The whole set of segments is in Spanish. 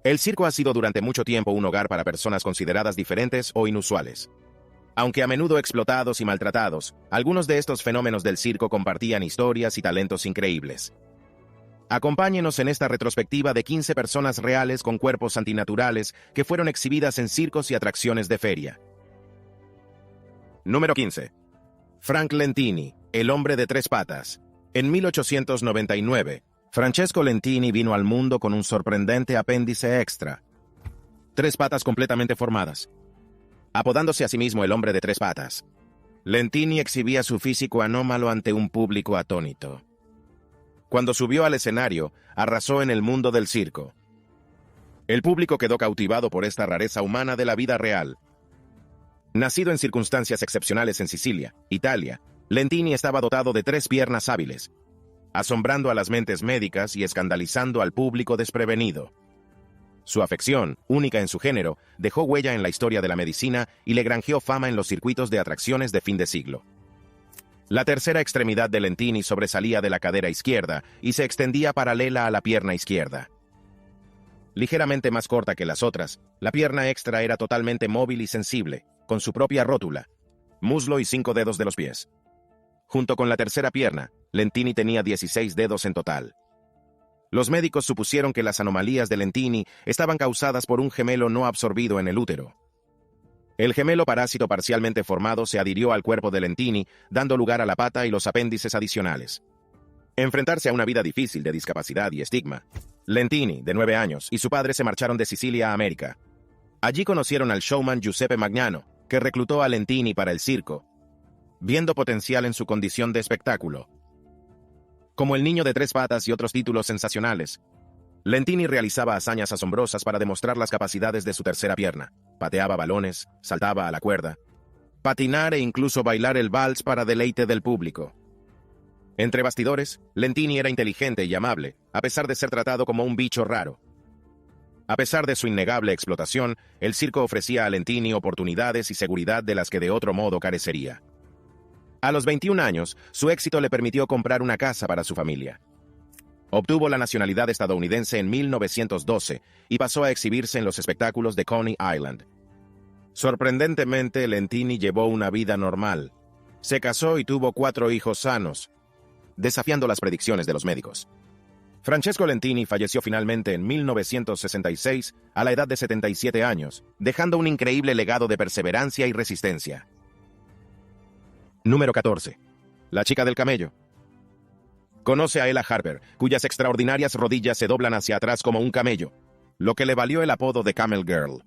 El circo ha sido durante mucho tiempo un hogar para personas consideradas diferentes o inusuales. Aunque a menudo explotados y maltratados, algunos de estos fenómenos del circo compartían historias y talentos increíbles. Acompáñenos en esta retrospectiva de 15 personas reales con cuerpos antinaturales que fueron exhibidas en circos y atracciones de feria. Número 15. Frank Lentini, el hombre de tres patas. En 1899, Francesco Lentini vino al mundo con un sorprendente apéndice extra. Tres patas completamente formadas. Apodándose a sí mismo el hombre de tres patas, Lentini exhibía su físico anómalo ante un público atónito. Cuando subió al escenario, arrasó en el mundo del circo. El público quedó cautivado por esta rareza humana de la vida real. Nacido en circunstancias excepcionales en Sicilia, Italia, Lentini estaba dotado de tres piernas hábiles, asombrando a las mentes médicas y escandalizando al público desprevenido. Su afección, única en su género, dejó huella en la historia de la medicina y le granjeó fama en los circuitos de atracciones de fin de siglo. La tercera extremidad de Lentini sobresalía de la cadera izquierda y se extendía paralela a la pierna izquierda. Ligeramente más corta que las otras, la pierna extra era totalmente móvil y sensible, con su propia rótula, muslo y 5 dedos de los pies. Junto con la tercera pierna, Lentini tenía 16 dedos en total. Los médicos supusieron que las anomalías de Lentini estaban causadas por un gemelo no absorbido en el útero. El gemelo parásito parcialmente formado se adhirió al cuerpo de Lentini, dando lugar a la pata y los apéndices adicionales. Enfrentarse a una vida difícil de discapacidad y estigma, Lentini, de 9 años, y su padre se marcharon de Sicilia a América. Allí conocieron al showman Giuseppe Magnano, que reclutó a Lentini para el circo, viendo potencial en su condición de espectáculo. Como el niño de tres patas y otros títulos sensacionales, Lentini realizaba hazañas asombrosas para demostrar las capacidades de su tercera pierna. Pateaba balones, saltaba a la cuerda, patinar e incluso bailar el vals para deleite del público. Entre bastidores, Lentini era inteligente y amable, a pesar de ser tratado como un bicho raro. A pesar de su innegable explotación, el circo ofrecía a Lentini oportunidades y seguridad de las que de otro modo carecería. A los 21 años, su éxito le permitió comprar una casa para su familia. Obtuvo la nacionalidad estadounidense en 1912 y pasó a exhibirse en los espectáculos de Coney Island. Sorprendentemente, Lentini llevó una vida normal. Se casó y tuvo 4 hijos sanos, desafiando las predicciones de los médicos. Francesco Lentini falleció finalmente en 1966 a la edad de 77 años, dejando un increíble legado de perseverancia y resistencia. Número 14. La chica del camello. Conoce a Ella Harper, cuyas extraordinarias rodillas se doblan hacia atrás como un camello, lo que le valió el apodo de Camel Girl.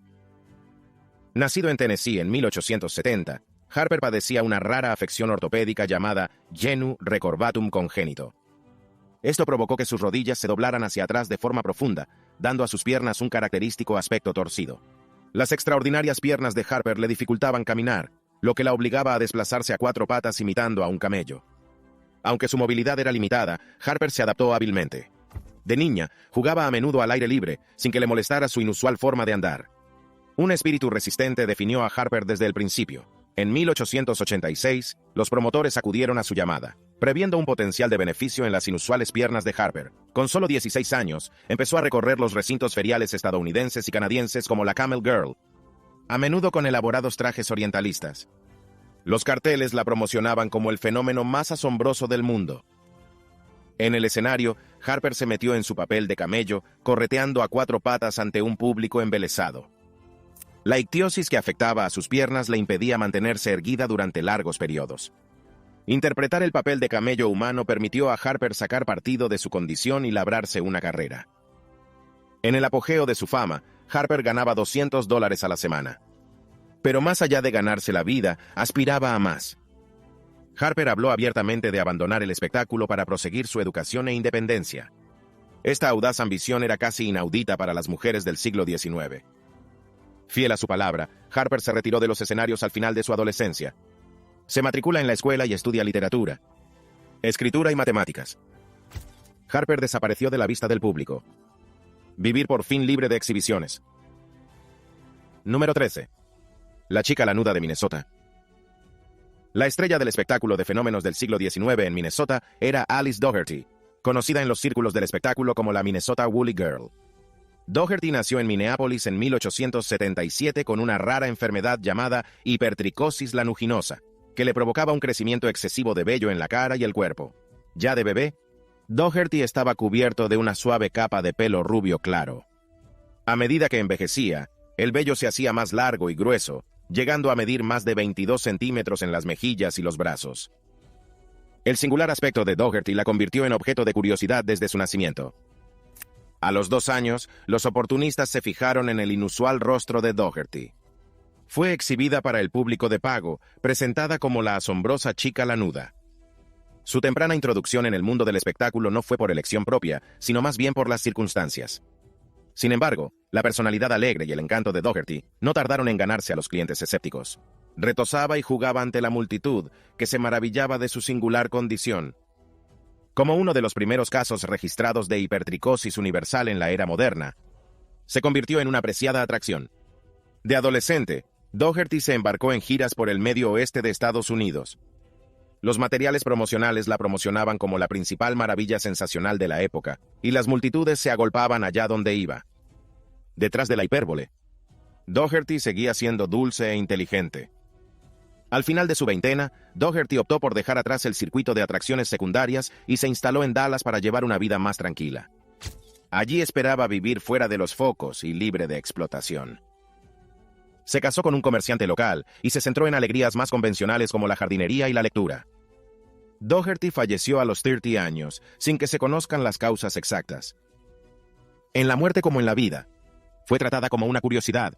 Nacido en Tennessee en 1870, Harper padecía una rara afección ortopédica llamada genu recurvatum congénito. Esto provocó que sus rodillas se doblaran hacia atrás de forma profunda, dando a sus piernas un característico aspecto torcido. Las extraordinarias piernas de Harper le dificultaban caminar, lo que la obligaba a desplazarse a 4 patas imitando a un camello. Aunque su movilidad era limitada, Harper se adaptó hábilmente. De niña, jugaba a menudo al aire libre, sin que le molestara su inusual forma de andar. Un espíritu resistente definió a Harper desde el principio. En 1886, los promotores acudieron a su llamada, previendo un potencial de beneficio en las inusuales piernas de Harper. Con solo 16 años, empezó a recorrer los recintos feriales estadounidenses y canadienses como la Camel Girl, a menudo con elaborados trajes orientalistas. Los carteles la promocionaban como el fenómeno más asombroso del mundo. En el escenario, Harper se metió en su papel de camello, correteando a 4 patas ante un público embelesado. La ictiosis que afectaba a sus piernas le impedía mantenerse erguida durante largos periodos. Interpretar el papel de camello humano permitió a Harper sacar partido de su condición y labrarse una carrera. En el apogeo de su fama, Harper ganaba $200 a la semana. Pero más allá de ganarse la vida, aspiraba a más. Harper habló abiertamente de abandonar el espectáculo para proseguir su educación e independencia. Esta audaz ambición era casi inaudita para las mujeres del siglo XIX. Fiel a su palabra, Harper se retiró de los escenarios al final de su adolescencia. Se matricula en la escuela y estudia literatura, escritura y matemáticas. Harper desapareció de la vista del público. Vivir por fin libre de exhibiciones. Número 13. La chica lanuda de Minnesota. La estrella del espectáculo de fenómenos del siglo XIX en Minnesota era Alice Doherty, conocida en los círculos del espectáculo como la Minnesota Woolly Girl. Doherty nació en Minneapolis en 1877 con una rara enfermedad llamada hipertricosis lanuginosa, que le provocaba un crecimiento excesivo de vello en la cara y el cuerpo. Ya de bebé, Doherty estaba cubierto de una suave capa de pelo rubio claro. A medida que envejecía, el vello se hacía más largo y grueso, llegando a medir más de 22 centímetros en las mejillas y los brazos. El singular aspecto de Doherty la convirtió en objeto de curiosidad desde su nacimiento. A los 2 años, los oportunistas se fijaron en el inusual rostro de Doherty. Fue exhibida para el público de pago, presentada como la asombrosa chica lanuda. Su temprana introducción en el mundo del espectáculo no fue por elección propia, sino más bien por las circunstancias. Sin embargo, la personalidad alegre y el encanto de Doherty no tardaron en ganarse a los clientes escépticos. Retozaba y jugaba ante la multitud, que se maravillaba de su singular condición. Como uno de los primeros casos registrados de hipertricosis universal en la era moderna, se convirtió en una apreciada atracción. De adolescente, Doherty se embarcó en giras por el medio oeste de Estados Unidos. Los materiales promocionales la promocionaban como la principal maravilla sensacional de la época, y las multitudes se agolpaban allá donde iba. Detrás de la hipérbole, Doherty seguía siendo dulce e inteligente. Al final de su veintena, Doherty optó por dejar atrás el circuito de atracciones secundarias y se instaló en Dallas para llevar una vida más tranquila. Allí esperaba vivir fuera de los focos y libre de explotación. Se casó con un comerciante local y se centró en alegrías más convencionales como la jardinería y la lectura. Doherty falleció a los 30 años, sin que se conozcan las causas exactas. En la muerte como en la vida, fue tratada como una curiosidad,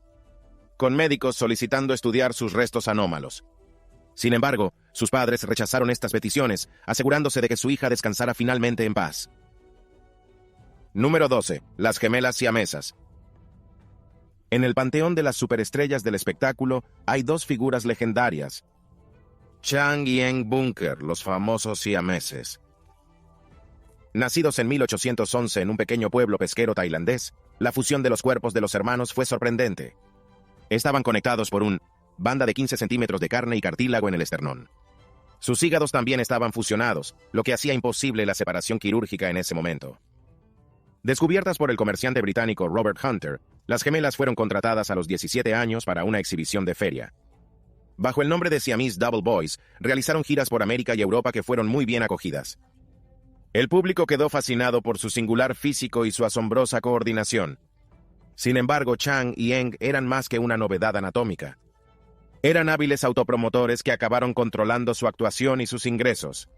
con médicos solicitando estudiar sus restos anómalos. Sin embargo, sus padres rechazaron estas peticiones, asegurándose de que su hija descansara finalmente en paz. Número 12. Las gemelas siamesas. En el panteón de las superestrellas del espectáculo hay 2 figuras legendarias: Chang y Eng Bunker, los famosos siameses. Nacidos en 1811 en un pequeño pueblo pesquero tailandés, la fusión de los cuerpos de los hermanos fue sorprendente. Estaban conectados por una banda de 15 centímetros de carne y cartílago en el esternón. Sus hígados también estaban fusionados, lo que hacía imposible la separación quirúrgica en ese momento. Descubiertas por el comerciante británico Robert Hunter, las gemelas fueron contratadas a los 17 años para una exhibición de feria. Bajo el nombre de Siamese Double Boys, realizaron giras por América y Europa que fueron muy bien acogidas. El público quedó fascinado por su singular físico y su asombrosa coordinación. Sin embargo, Chang y Eng eran más que una novedad anatómica. Eran hábiles autopromotores que acabaron controlando su actuación y sus ingresos.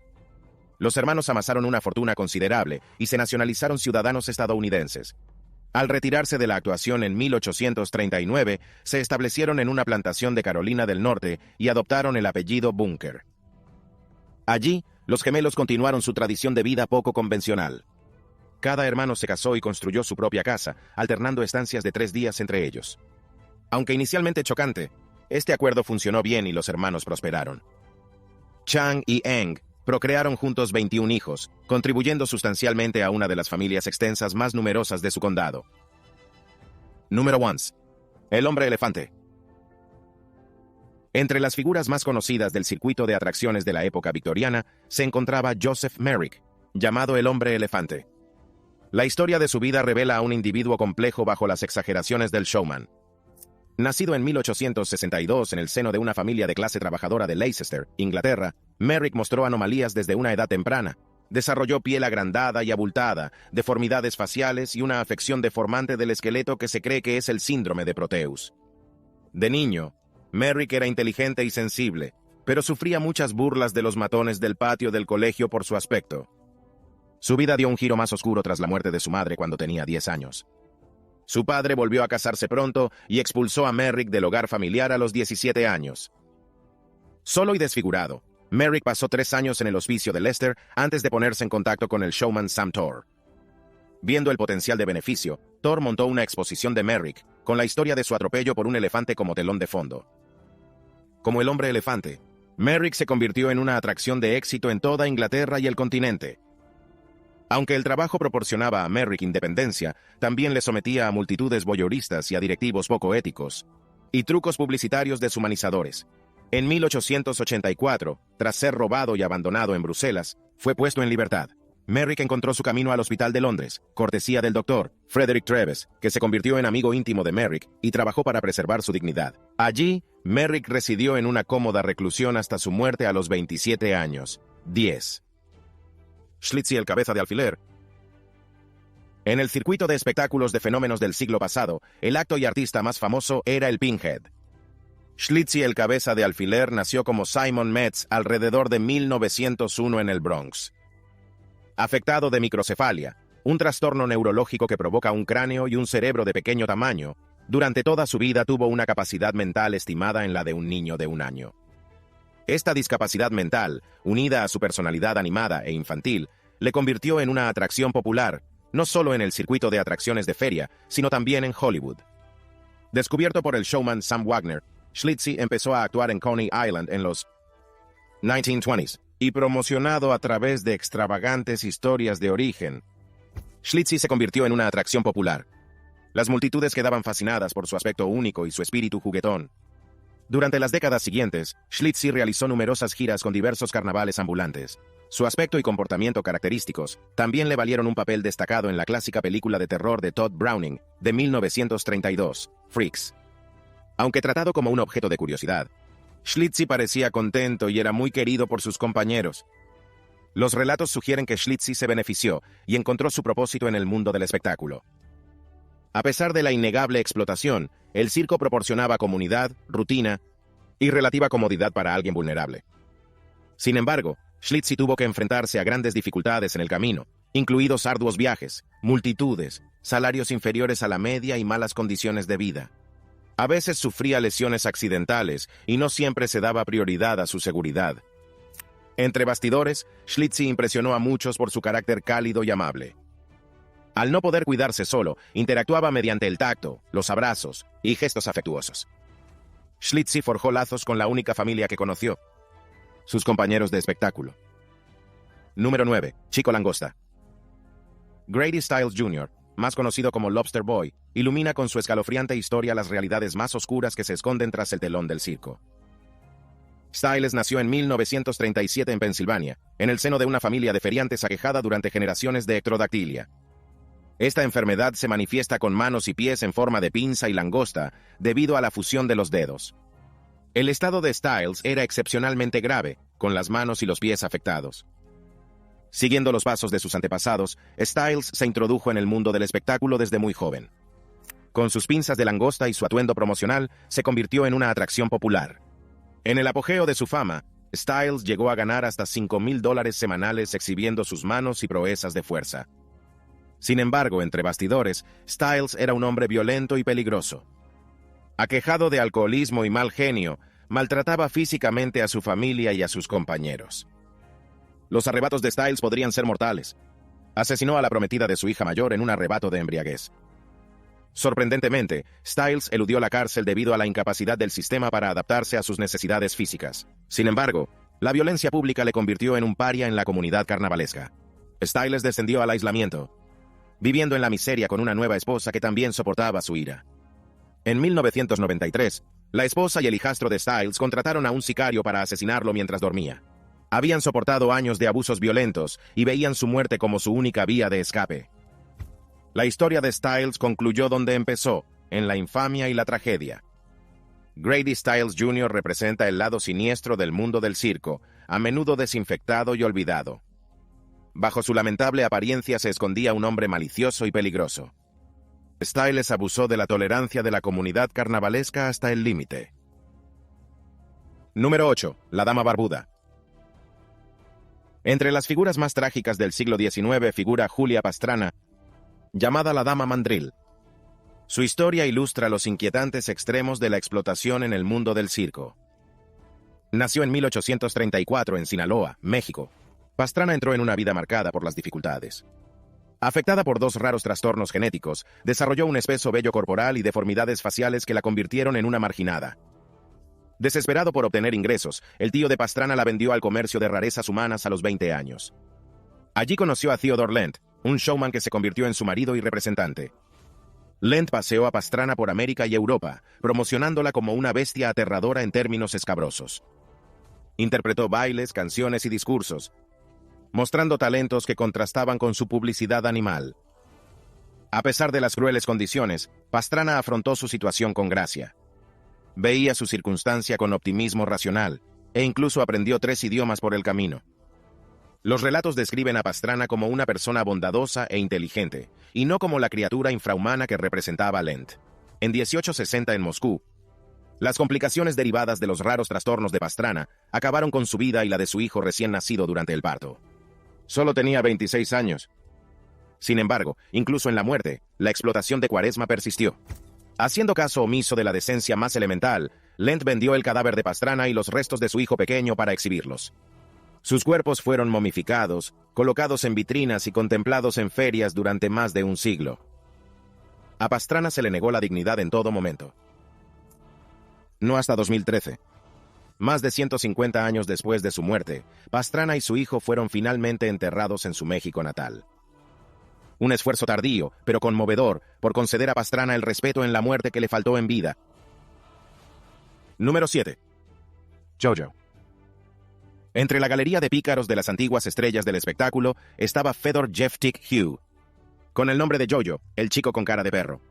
Los hermanos amasaron una fortuna considerable y se nacionalizaron ciudadanos estadounidenses. Al retirarse de la actuación en 1839, se establecieron en una plantación de Carolina del Norte y adoptaron el apellido Bunker. Allí, los gemelos continuaron su tradición de vida poco convencional. Cada hermano se casó y construyó su propia casa, alternando estancias de 3 días entre ellos. Aunque inicialmente chocante, este acuerdo funcionó bien y los hermanos prosperaron. Chang y Eng procrearon juntos 21 hijos, contribuyendo sustancialmente a una de las familias extensas más numerosas de su condado. Número 1. El hombre elefante. Entre las figuras más conocidas del circuito de atracciones de la época victoriana se encontraba Joseph Merrick, llamado el hombre elefante. La historia de su vida revela a un individuo complejo bajo las exageraciones del showman. Nacido en 1862 en el seno de una familia de clase trabajadora de Leicester, Inglaterra, Merrick mostró anomalías desde una edad temprana. Desarrolló piel agrandada y abultada, deformidades faciales y una afección deformante del esqueleto que se cree que es el síndrome de Proteus. De niño, Merrick era inteligente y sensible, pero sufría muchas burlas de los matones del patio del colegio por su aspecto. Su vida dio un giro más oscuro tras la muerte de su madre cuando tenía 10 años. Su padre volvió a casarse pronto y expulsó a Merrick del hogar familiar a los 17 años. Solo y desfigurado, Merrick pasó 3 años en el hospicio de Leicester antes de ponerse en contacto con el showman Sam Torr. Viendo el potencial de beneficio, Torr montó una exposición de Merrick, con la historia de su atropello por un elefante como telón de fondo. Como el hombre elefante, Merrick se convirtió en una atracción de éxito en toda Inglaterra y el continente. Aunque el trabajo proporcionaba a Merrick independencia, también le sometía a multitudes voyeuristas y a directivos poco éticos, y trucos publicitarios deshumanizadores. En 1884, tras ser robado y abandonado en Bruselas, fue puesto en libertad. Merrick encontró su camino al Hospital de Londres, cortesía del doctor Frederick Treves, que se convirtió en amigo íntimo de Merrick y trabajó para preservar su dignidad. Allí, Merrick residió en una cómoda reclusión hasta su muerte a los 27 años. 10. Schlitzie, el cabeza de alfiler. En el circuito de espectáculos de fenómenos del siglo pasado, el acto y artista más famoso era el Pinhead. Schlitzie, el cabeza de alfiler, nació como Simon Metz alrededor de 1901 en el Bronx. Afectado de microcefalia, un trastorno neurológico que provoca un cráneo y un cerebro de pequeño tamaño, durante toda su vida tuvo una capacidad mental estimada en la de un niño de 1 año. Esta discapacidad mental, unida a su personalidad animada e infantil, le convirtió en una atracción popular, no solo en el circuito de atracciones de feria, sino también en Hollywood. Descubierto por el showman Sam Wagner, Schlitzie empezó a actuar en Coney Island en los 1920s y promocionado a través de extravagantes historias de origen. Schlitzie se convirtió en una atracción popular. Las multitudes quedaban fascinadas por su aspecto único y su espíritu juguetón. Durante las décadas siguientes, Schlitzie realizó numerosas giras con diversos carnavales ambulantes. Su aspecto y comportamiento característicos también le valieron un papel destacado en la clásica película de terror de Todd Browning, de 1932, Freaks. Aunque tratado como un objeto de curiosidad, Schlitzie parecía contento y era muy querido por sus compañeros. Los relatos sugieren que Schlitzie se benefició y encontró su propósito en el mundo del espectáculo. A pesar de la innegable explotación, el circo proporcionaba comunidad, rutina y relativa comodidad para alguien vulnerable. Sin embargo, Schlitzie tuvo que enfrentarse a grandes dificultades en el camino, incluidos arduos viajes, multitudes, salarios inferiores a la media y malas condiciones de vida. A veces sufría lesiones accidentales y no siempre se daba prioridad a su seguridad. Entre bastidores, Schlitzie impresionó a muchos por su carácter cálido y amable. Al no poder cuidarse solo, interactuaba mediante el tacto, los abrazos y gestos afectuosos. Schlitzie forjó lazos con la única familia que conoció: sus compañeros de espectáculo. Número 9. Chico Langosta. Grady Stiles Jr., más conocido como Lobster Boy, ilumina con su escalofriante historia las realidades más oscuras que se esconden tras el telón del circo. Stiles nació en 1937 en Pensilvania, en el seno de una familia de feriantes aquejada durante generaciones de ectrodactilia. Esta enfermedad se manifiesta con manos y pies en forma de pinza y langosta debido a la fusión de los dedos. El estado de Stiles era excepcionalmente grave, con las manos y los pies afectados. Siguiendo los pasos de sus antepasados, Stiles se introdujo en el mundo del espectáculo desde muy joven. Con sus pinzas de langosta y su atuendo promocional, se convirtió en una atracción popular. En el apogeo de su fama, Stiles llegó a ganar hasta $5,000 semanales exhibiendo sus manos y proezas de fuerza. Sin embargo, entre bastidores, Stiles era un hombre violento y peligroso. Aquejado de alcoholismo y mal genio, maltrataba físicamente a su familia y a sus compañeros. Los arrebatos de Stiles podrían ser mortales. Asesinó a la prometida de su hija mayor en un arrebato de embriaguez. Sorprendentemente, Stiles eludió la cárcel debido a la incapacidad del sistema para adaptarse a sus necesidades físicas. Sin embargo, la violencia pública le convirtió en un paria en la comunidad carnavalesca. Stiles descendió al aislamiento, viviendo en la miseria con una nueva esposa que también soportaba su ira. En 1993, la esposa y el hijastro de Stiles contrataron a un sicario para asesinarlo mientras dormía. Habían soportado años de abusos violentos y veían su muerte como su única vía de escape. La historia de Stiles concluyó donde empezó, en la infamia y la tragedia. Grady Stiles Jr. representa el lado siniestro del mundo del circo, a menudo desinfectado y olvidado. Bajo su lamentable apariencia se escondía un hombre malicioso y peligroso. Stiles abusó de la tolerancia de la comunidad carnavalesca hasta el límite. Número 8. La Dama Barbuda. Entre las figuras más trágicas del siglo XIX figura Julia Pastrana, llamada la Dama Mandril. Su historia ilustra los inquietantes extremos de la explotación en el mundo del circo. Nació en 1834 en Sinaloa, México. Pastrana entró en una vida marcada por las dificultades. Afectada por 2 raros trastornos genéticos, desarrolló un espeso vello corporal y deformidades faciales que la convirtieron en una marginada. Desesperado por obtener ingresos, el tío de Pastrana la vendió al comercio de rarezas humanas a los 20 años. Allí conoció a Theodore Lent, un showman que se convirtió en su marido y representante. Lent paseó a Pastrana por América y Europa, promocionándola como una bestia aterradora en términos escabrosos. Interpretó bailes, canciones y discursos, mostrando talentos que contrastaban con su publicidad animal. A pesar de las crueles condiciones, Pastrana afrontó su situación con gracia. Veía su circunstancia con optimismo racional, e incluso aprendió 3 idiomas por el camino. Los relatos describen a Pastrana como una persona bondadosa e inteligente, y no como la criatura infrahumana que representaba Lent. En 1860 en Moscú, las complicaciones derivadas de los raros trastornos de Pastrana acabaron con su vida y la de su hijo recién nacido durante el parto. Solo tenía 26 años. Sin embargo, incluso en la muerte, la explotación de Cuaresma persistió. Haciendo caso omiso de la decencia más elemental, Lent vendió el cadáver de Pastrana y los restos de su hijo pequeño para exhibirlos. Sus cuerpos fueron momificados, colocados en vitrinas y contemplados en ferias durante más de un siglo. A Pastrana se le negó la dignidad en todo momento. No hasta 2013. Más de 150 años después de su muerte, Pastrana y su hijo fueron finalmente enterrados en su México natal. Un esfuerzo tardío, pero conmovedor, por conceder a Pastrana el respeto en la muerte que le faltó en vida. Número 7. Jojo. Entre la galería de pícaros de las antiguas estrellas del espectáculo estaba Fedor Jeftik Hugh, con el nombre de Jojo, el chico con cara de perro.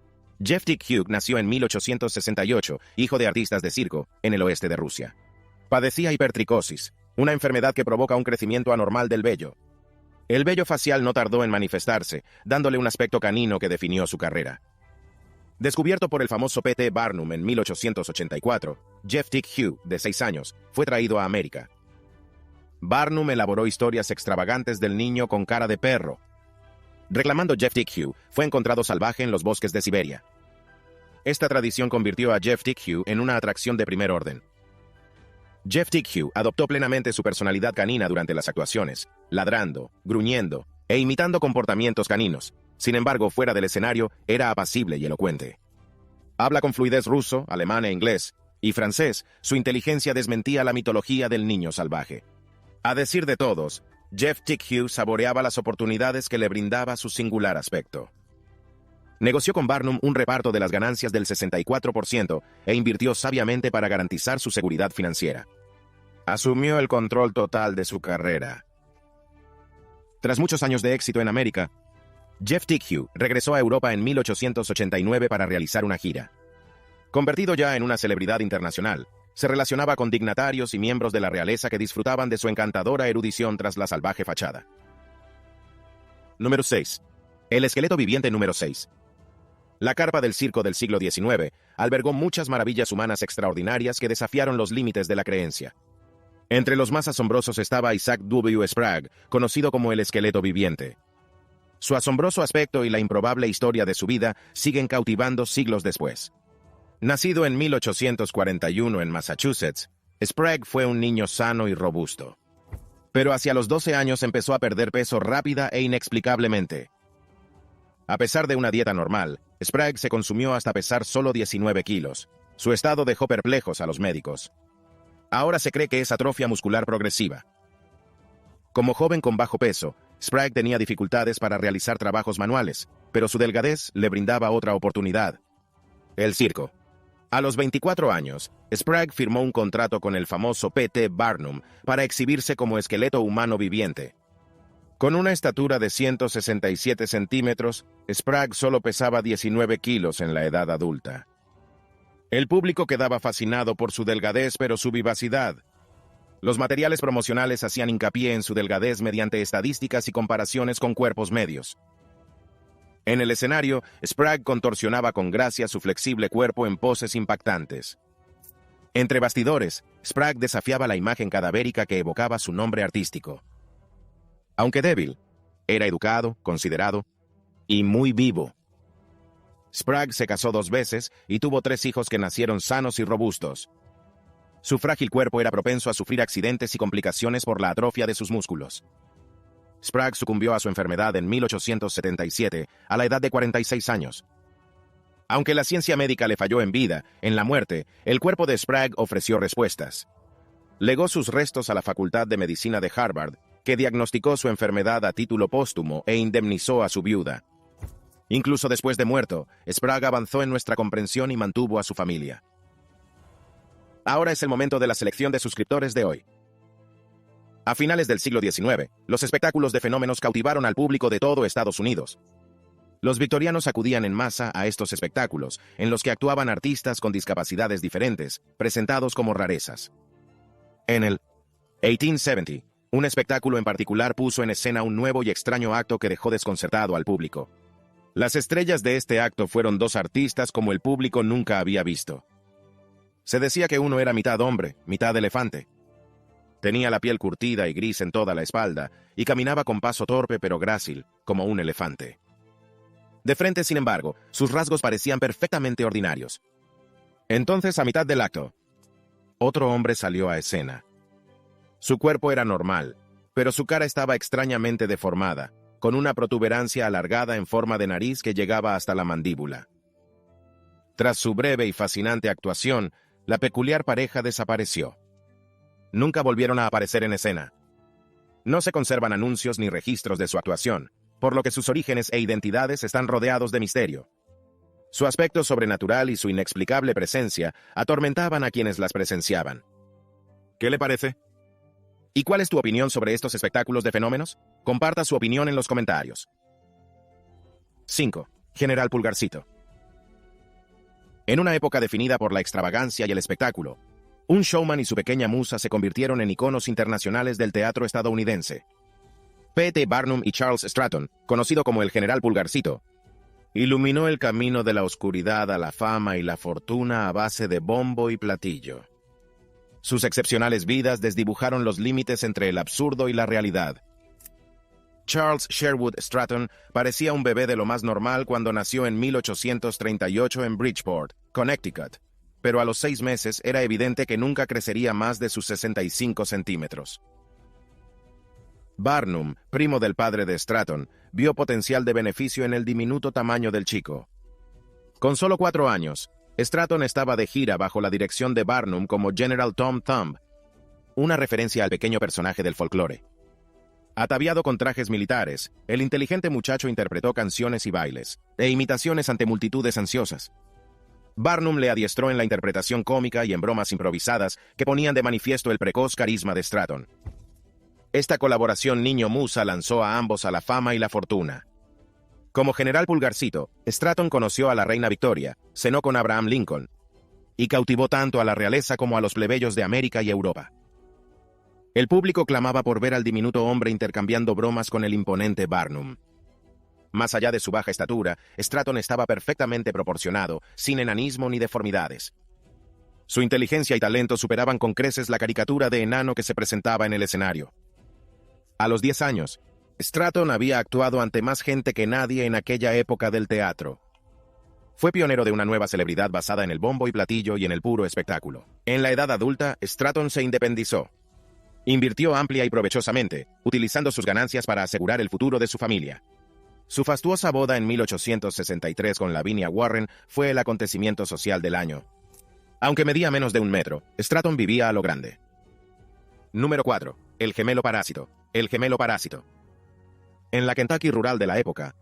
Jeftik Hugh nació en 1868, hijo de artistas de circo, en el oeste de Rusia. Padecía hipertricosis, una enfermedad que provoca un crecimiento anormal del vello. El vello facial no tardó en manifestarse, dándole un aspecto canino que definió su carrera. Descubierto por el famoso P.T. Barnum en 1884, Jeftik Hugh, de 6 años, fue traído a América. Barnum elaboró historias extravagantes del niño con cara de perro. Reclamando Jeftik Hugh, fue encontrado salvaje en los bosques de Siberia. Esta tradición convirtió a Jeftik Hugh en una atracción de primer orden. Jeftik Hugh adoptó plenamente su personalidad canina durante las actuaciones, ladrando, gruñendo e imitando comportamientos caninos. Sin embargo, fuera del escenario, era apacible y elocuente. Habla con fluidez ruso, alemán e inglés, y francés. Su inteligencia desmentía la mitología del niño salvaje. A decir de todos, Jeftik Hugh saboreaba las oportunidades que le brindaba su singular aspecto. Negoció con Barnum un reparto de las ganancias del 64% e invirtió sabiamente para garantizar su seguridad financiera. Asumió el control total de su carrera. Tras muchos años de éxito en América, Jeftik Hugh regresó a Europa en 1889 para realizar una gira. Convertido ya en una celebridad internacional, se relacionaba con dignatarios y miembros de la realeza que disfrutaban de su encantadora erudición tras la salvaje fachada. Número 6. El esqueleto viviente número 6. La carpa del circo del siglo XIX albergó muchas maravillas humanas extraordinarias que desafiaron los límites de la creencia. Entre los más asombrosos estaba Isaac W. Sprague, conocido como el esqueleto viviente. Su asombroso aspecto y la improbable historia de su vida siguen cautivando siglos después. Nacido en 1841 en Massachusetts, Sprague fue un niño sano y robusto. Pero hacia los 12 años empezó a perder peso rápida e inexplicablemente. A pesar de una dieta normal, Sprague se consumió hasta pesar solo 19 kilos. Su estado dejó perplejos a los médicos. Ahora se cree que es atrofia muscular progresiva. Como joven con bajo peso, Sprague tenía dificultades para realizar trabajos manuales, pero su delgadez le brindaba otra oportunidad: el circo. A los 24 años, Sprague firmó un contrato con el famoso P.T. Barnum para exhibirse como esqueleto humano viviente. Con una estatura de 167 centímetros, Sprague solo pesaba 19 kilos en la edad adulta. El público quedaba fascinado por su delgadez, pero su vivacidad. Los materiales promocionales hacían hincapié en su delgadez mediante estadísticas y comparaciones con cuerpos medios. En el escenario, Sprague contorsionaba con gracia su flexible cuerpo en poses impactantes. Entre bastidores, Sprague desafiaba la imagen cadavérica que evocaba su nombre artístico. Aunque débil, era educado, considerado y muy vivo. Sprague se casó 2 veces y tuvo 3 hijos que nacieron sanos y robustos. Su frágil cuerpo era propenso a sufrir accidentes y complicaciones por la atrofia de sus músculos. Sprague sucumbió a su enfermedad en 1877, a la edad de 46 años. Aunque la ciencia médica le falló en vida, en la muerte, el cuerpo de Sprague ofreció respuestas. Legó sus restos a la Facultad de Medicina de Harvard, que diagnosticó su enfermedad a título póstumo e indemnizó a su viuda. Incluso después de muerto, Sprague avanzó en nuestra comprensión y mantuvo a su familia. Ahora es el momento de la selección de suscriptores de hoy. A finales del siglo XIX, los espectáculos de fenómenos cautivaron al público de todo Estados Unidos. Los victorianos acudían en masa a estos espectáculos, en los que actuaban artistas con discapacidades diferentes, presentados como rarezas. En el 1870, un espectáculo en particular puso en escena un nuevo y extraño acto que dejó desconcertado al público. Las estrellas de este acto fueron dos artistas como el público nunca había visto. Se decía que uno era mitad hombre, mitad elefante. Tenía la piel curtida y gris en toda la espalda, y caminaba con paso torpe pero grácil, como un elefante. De frente, sin embargo, sus rasgos parecían perfectamente ordinarios. Entonces, a mitad del acto, otro hombre salió a escena. Su cuerpo era normal, pero su cara estaba extrañamente deformada, con una protuberancia alargada en forma de nariz que llegaba hasta la mandíbula. Tras su breve y fascinante actuación, la peculiar pareja desapareció. Nunca volvieron a aparecer en escena. No se conservan anuncios ni registros de su actuación, por lo que sus orígenes e identidades están rodeados de misterio. Su aspecto sobrenatural y su inexplicable presencia atormentaban a quienes las presenciaban. ¿Qué le parece? ¿Y cuál es tu opinión sobre estos espectáculos de fenómenos? Comparta su opinión en los comentarios. 5. General Pulgarcito. En una época definida por la extravagancia y el espectáculo, un showman y su pequeña musa se convirtieron en iconos internacionales del teatro estadounidense. P.T. Barnum y Charles Stratton, conocido como el General Pulgarcito, iluminó el camino de la oscuridad a la fama y la fortuna a base de bombo y platillo. Sus excepcionales vidas desdibujaron los límites entre el absurdo y la realidad. Charles Sherwood Stratton parecía un bebé de lo más normal cuando nació en 1838 en Bridgeport, Connecticut, pero a los 6 meses era evidente que nunca crecería más de sus 65 centímetros. Barnum, primo del padre de Stratton, vio potencial de beneficio en el diminuto tamaño del chico. Con solo 4 años, Stratton estaba de gira bajo la dirección de Barnum como General Tom Thumb, una referencia al pequeño personaje del folclore. Ataviado con trajes militares, el inteligente muchacho interpretó canciones y bailes, e imitaciones ante multitudes ansiosas. Barnum le adiestró en la interpretación cómica y en bromas improvisadas que ponían de manifiesto el precoz carisma de Stratton. Esta colaboración niño-musa lanzó a ambos a la fama y la fortuna. Como General Pulgarcito, Stratton conoció a la reina Victoria, cenó con Abraham Lincoln, y cautivó tanto a la realeza como a los plebeyos de América y Europa. El público clamaba por ver al diminuto hombre intercambiando bromas con el imponente Barnum. Más allá de su baja estatura, Stratton estaba perfectamente proporcionado, sin enanismo ni deformidades. Su inteligencia y talento superaban con creces la caricatura de enano que se presentaba en el escenario. A los 10 años, Stratton había actuado ante más gente que nadie en aquella época del teatro. Fue pionero de una nueva celebridad basada en el bombo y platillo y en el puro espectáculo. En la edad adulta, Stratton se independizó. Invirtió amplia y provechosamente, utilizando sus ganancias para asegurar el futuro de su familia. Su fastuosa boda en 1863 con Lavinia Warren fue el acontecimiento social del año. Aunque medía menos de 1 metro, Stratton vivía a lo grande. Número 4. El gemelo parásito. El gemelo parásito. En la Kentucky rural de la época,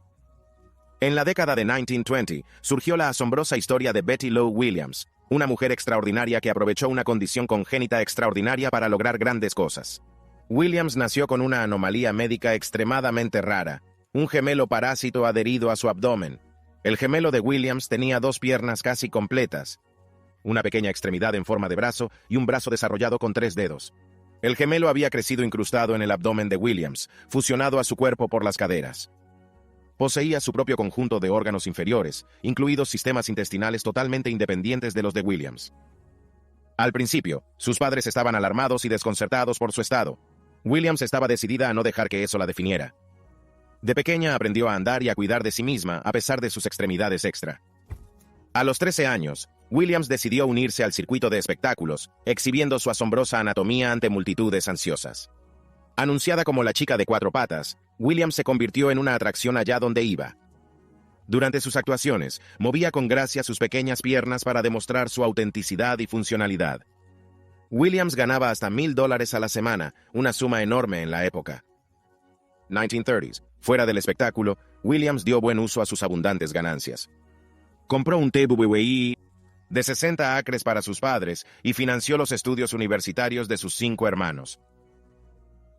en la década de 1920, surgió la asombrosa historia de Betty Lou Williams, una mujer extraordinaria que aprovechó una condición congénita extraordinaria para lograr grandes cosas. Williams nació con una anomalía médica extremadamente rara, un gemelo parásito adherido a su abdomen. El gemelo de Williams tenía 2 piernas casi completas, una pequeña extremidad en forma de brazo y un brazo desarrollado con 3 dedos. El gemelo había crecido incrustado en el abdomen de Williams, fusionado a su cuerpo por las caderas. Poseía su propio conjunto de órganos inferiores, incluidos sistemas intestinales totalmente independientes de los de Williams. Al principio, sus padres estaban alarmados y desconcertados por su estado. Williams estaba decidida a no dejar que eso la definiera. De pequeña aprendió a andar y a cuidar de sí misma a pesar de sus extremidades extra. A los 13 años, Williams decidió unirse al circuito de espectáculos, exhibiendo su asombrosa anatomía ante multitudes ansiosas. Anunciada como la chica de 4 patas, Williams se convirtió en una atracción allá donde iba. Durante sus actuaciones, movía con gracia sus pequeñas piernas para demostrar su autenticidad y funcionalidad. Williams ganaba hasta $1,000 a la semana, una suma enorme en la época. 1930s. Fuera del espectáculo, Williams dio buen uso a sus abundantes ganancias. Compró un TWI de 60 acres para sus padres y financió los estudios universitarios de sus 5 hermanos.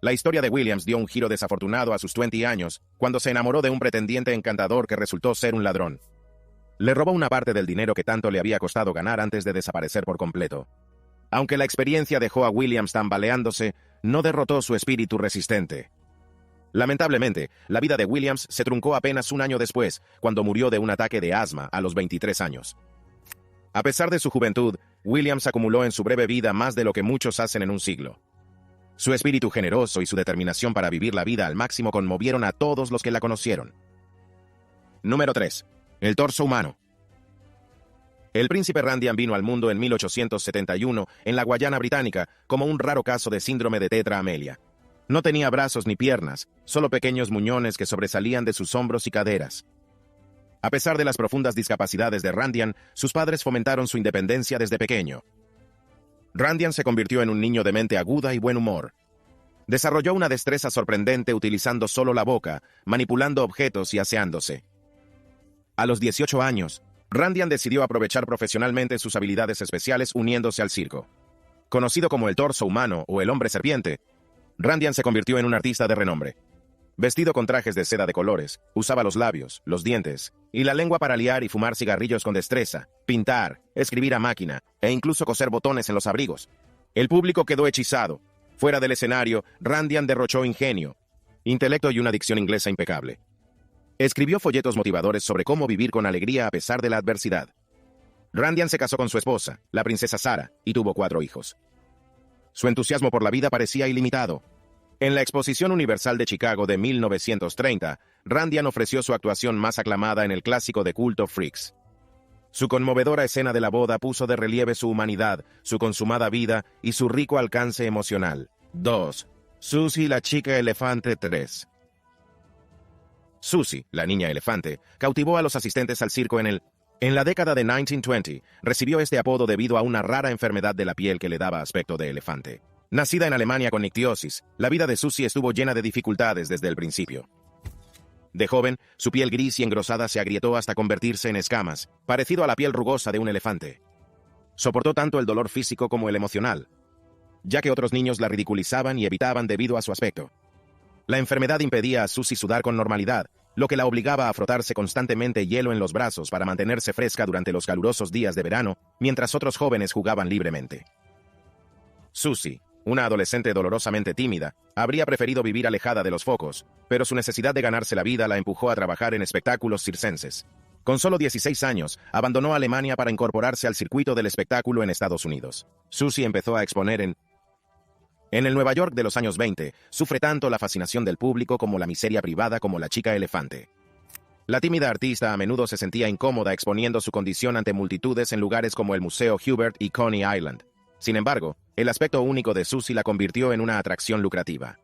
La historia de Williams dio un giro desafortunado a sus 20 años, cuando se enamoró de un pretendiente encantador que resultó ser un ladrón. Le robó una parte del dinero que tanto le había costado ganar antes de desaparecer por completo. Aunque la experiencia dejó a Williams tambaleándose, no derrotó su espíritu resistente. Lamentablemente, la vida de Williams se truncó apenas un año después, cuando murió de un ataque de asma a los 23 años. A pesar de su juventud, Williams acumuló en su breve vida más de lo que muchos hacen en un siglo. Su espíritu generoso y su determinación para vivir la vida al máximo conmovieron a todos los que la conocieron. Número 3. El torso humano. El príncipe Randian vino al mundo en 1871 en la Guayana Británica como un raro caso de síndrome de tetra amelia. No tenía brazos ni piernas, solo pequeños muñones que sobresalían de sus hombros y caderas. A pesar de las profundas discapacidades de Randian, sus padres fomentaron su independencia desde pequeño. Randian se convirtió en un niño de mente aguda y buen humor. Desarrolló una destreza sorprendente utilizando solo la boca, manipulando objetos y aseándose. A los 18 años, Randian decidió aprovechar profesionalmente sus habilidades especiales uniéndose al circo. Conocido como el torso humano o el hombre serpiente, Randian se convirtió en un artista de renombre. Vestido con trajes de seda de colores, usaba los labios, los dientes y la lengua para liar y fumar cigarrillos con destreza, pintar, escribir a máquina e incluso coser botones en los abrigos. El público quedó hechizado. Fuera del escenario, Randian derrochó ingenio, intelecto y una dicción inglesa impecable. Escribió folletos motivadores sobre cómo vivir con alegría a pesar de la adversidad. Randian se casó con su esposa, la princesa Sarah, y tuvo 4 hijos. Su entusiasmo por la vida parecía ilimitado. En la Exposición Universal de Chicago de 1930, Randian ofreció su actuación más aclamada en el clásico de culto Freaks. Su conmovedora escena de la boda puso de relieve su humanidad, su consumada vida y su rico alcance emocional. 2. Susie la chica elefante 3. Susie, la niña elefante, cautivó a los asistentes al circo en la década de 1920, recibió este apodo debido a una rara enfermedad de la piel que le daba aspecto de elefante. Nacida en Alemania con ictiosis, la vida de Susie estuvo llena de dificultades desde el principio. De joven, su piel gris y engrosada se agrietó hasta convertirse en escamas, parecido a la piel rugosa de un elefante. Soportó tanto el dolor físico como el emocional, ya que otros niños la ridiculizaban y evitaban debido a su aspecto. La enfermedad impedía a Susie sudar con normalidad, lo que la obligaba a frotarse constantemente hielo en los brazos para mantenerse fresca durante los calurosos días de verano, mientras otros jóvenes jugaban libremente. Susie, una adolescente dolorosamente tímida, habría preferido vivir alejada de los focos, pero su necesidad de ganarse la vida la empujó a trabajar en espectáculos circenses. Con solo 16 años, abandonó Alemania para incorporarse al circuito del espectáculo en Estados Unidos. Susie empezó a exponer en el Nueva York de los años 20, sufre tanto la fascinación del público como la miseria privada como la chica elefante. La tímida artista a menudo se sentía incómoda exponiendo su condición ante multitudes en lugares como el Museo Hubert y Coney Island. Sin embargo, el aspecto único de Susie la convirtió en una atracción lucrativa.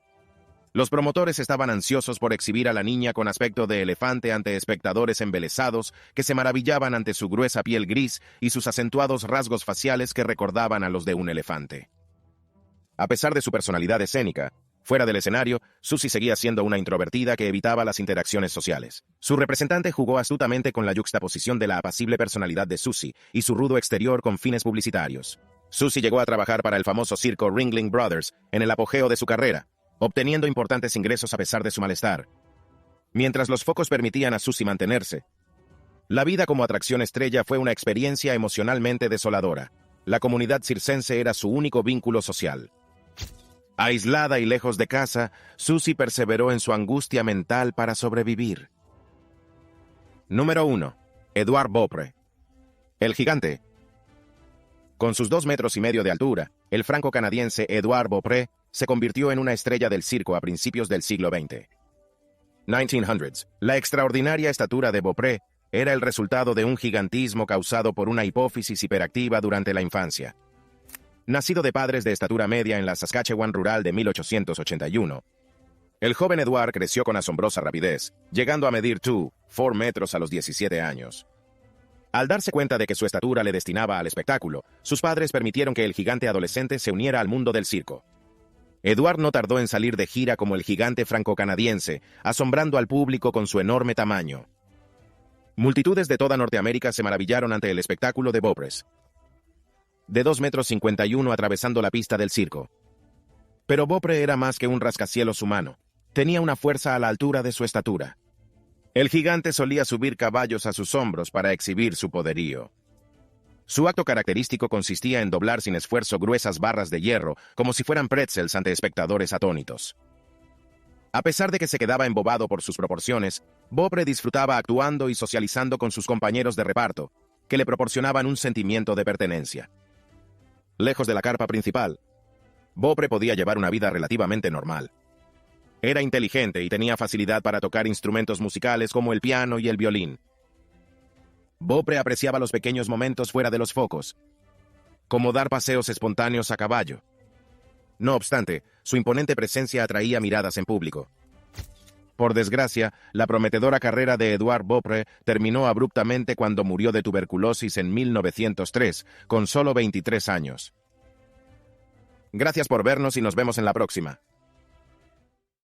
Los promotores estaban ansiosos por exhibir a la niña con aspecto de elefante ante espectadores embelesados que se maravillaban ante su gruesa piel gris y sus acentuados rasgos faciales que recordaban a los de un elefante. A pesar de su personalidad escénica, fuera del escenario, Susie seguía siendo una introvertida que evitaba las interacciones sociales. Su representante jugó astutamente con la yuxtaposición de la apacible personalidad de Susie y su rudo exterior con fines publicitarios. Susie llegó a trabajar para el famoso circo Ringling Brothers en el apogeo de su carrera, obteniendo importantes ingresos a pesar de su malestar. Mientras los focos permitían a Susie mantenerse, la vida como atracción estrella fue una experiencia emocionalmente desoladora. La comunidad circense era su único vínculo social. Aislada y lejos de casa, Susie perseveró en su angustia mental para sobrevivir. Número 1. Edouard Beaupré. El gigante. Con sus 2,5 metros de altura, el franco-canadiense Edouard Beaupré se convirtió en una estrella del circo a principios del siglo XX. 1900s. La extraordinaria estatura de Beaupré era el resultado de un gigantismo causado por una hipófisis hiperactiva durante la infancia. Nacido de padres de estatura media en la Saskatchewan rural de 1881, el joven Edouard creció con asombrosa rapidez, llegando a medir 4 metros a los 17 años. Al darse cuenta de que su estatura le destinaba al espectáculo, sus padres permitieron que el gigante adolescente se uniera al mundo del circo. Edouard no tardó en salir de gira como el gigante franco-canadiense, asombrando al público con su enorme tamaño. Multitudes de toda Norteamérica se maravillaron ante el espectáculo de Beaupré. De 2,51 metros atravesando la pista del circo. Pero Beaupré era más que un rascacielos humano. Tenía una fuerza a la altura de su estatura. El gigante solía subir caballos a sus hombros para exhibir su poderío. Su acto característico consistía en doblar sin esfuerzo gruesas barras de hierro, como si fueran pretzels ante espectadores atónitos. A pesar de que se quedaba embobado por sus proporciones, Beaupré disfrutaba actuando y socializando con sus compañeros de reparto, que le proporcionaban un sentimiento de pertenencia. Lejos de la carpa principal, Beaupré podía llevar una vida relativamente normal. Era inteligente y tenía facilidad para tocar instrumentos musicales como el piano y el violín. Beaupré apreciaba los pequeños momentos fuera de los focos, como dar paseos espontáneos a caballo. No obstante, su imponente presencia atraía miradas en público. Por desgracia, la prometedora carrera de Edouard Beaupré terminó abruptamente cuando murió de tuberculosis en 1903, con solo 23 años. Gracias por vernos y nos vemos en la próxima.